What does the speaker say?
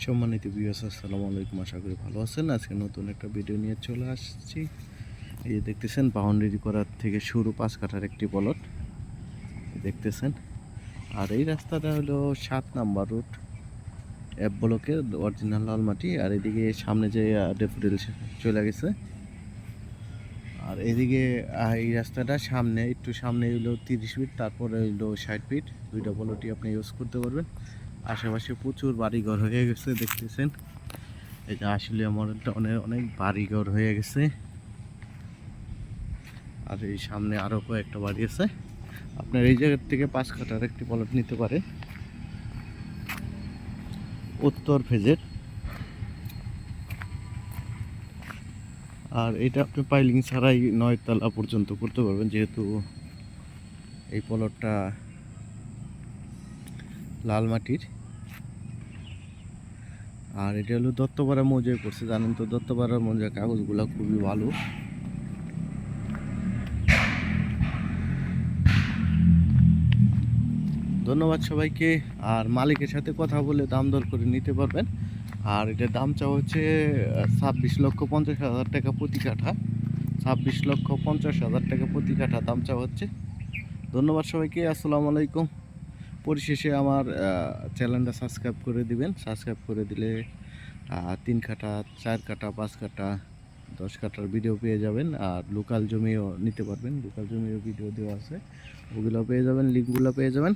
সম্মানিত ভিউয়ার্স, আসসালামু আলাইকুম। আশা করি ভালো আছেন। আজকে নতুন একটা ভিডিও নিয়ে চলে আসছি। এই যে দেখতেছেন, বাউন্ডারি করার থেকে শুরু 5 কাঠার একটি প্লট দেখতেছেন। আর এই রাস্তাটা হলো 7 নাম্বার রুট, এফ ব্লকের অরিজিনাল লাল মাটি। আর এদিকে সামনে যে ডেফোডিল চলে গেছে। আর এদিকে এই রাস্তাটা সামনে একটু সামনে হইলো 30 ফিট, তারপরে হইলো 60 ফিট। দুইটা প্লটই আপনি ইউজ করতে পারবেন। আশেপাশে প্রচুর বাড়িঘর হয়ে গেছে দেখতেছেন। এটা আসলে মডেলটা অনেক অনেক বাড়িঘর হয়ে গেছে। আর এই সামনে আরও কয়েকটা বাড়ি আছে। আপনার এই জায়গার থেকে 5 কাঠার একটি প্লট নিতে পারে উত্তর ফেজের। আর এটা আপনি পাইলিং ছাড়াই 9 তলা পর্যন্ত করতে পারবেন, যেহেতু এই প্লটটা লাল মাটির। আর এটা হলো দত্তপাড়া মৌজায় করছে। জানেন তো, দত্তপাড়ার মৌজার কাগজগুলো খুবই ভালো। ধন্যবাদ সবাইকে। আর মালিকের সাথে কথা বলে দাম দর করে নিতে পারবেন। আর এটার দাম চাওয়া হচ্ছে 26,50,000 টাকা প্রতি কাঠা। 26,50,000 টাকা প্রতি কাঠা দাম চাওয়া হচ্ছে। ধন্যবাদ সবাইকে। আসসালামু আলাইকুম। পরিশেষে আমার চ্যানেলটা সাবস্ক্রাইব করে দিবেন। সাবস্ক্রাইব করে দিলে 3 কাঠা, 4 কাঠা, 5 কাঠা, 10 কাঠার ভিডিও পেয়ে যাবেন। আর লোকাল জমিও নিতে পারবেন। লোকাল জমিও ভিডিও দেওয়া আছে, ওগুলো পেয়ে যাবেন, লিঙ্কগুলো পেয়ে যাবেন।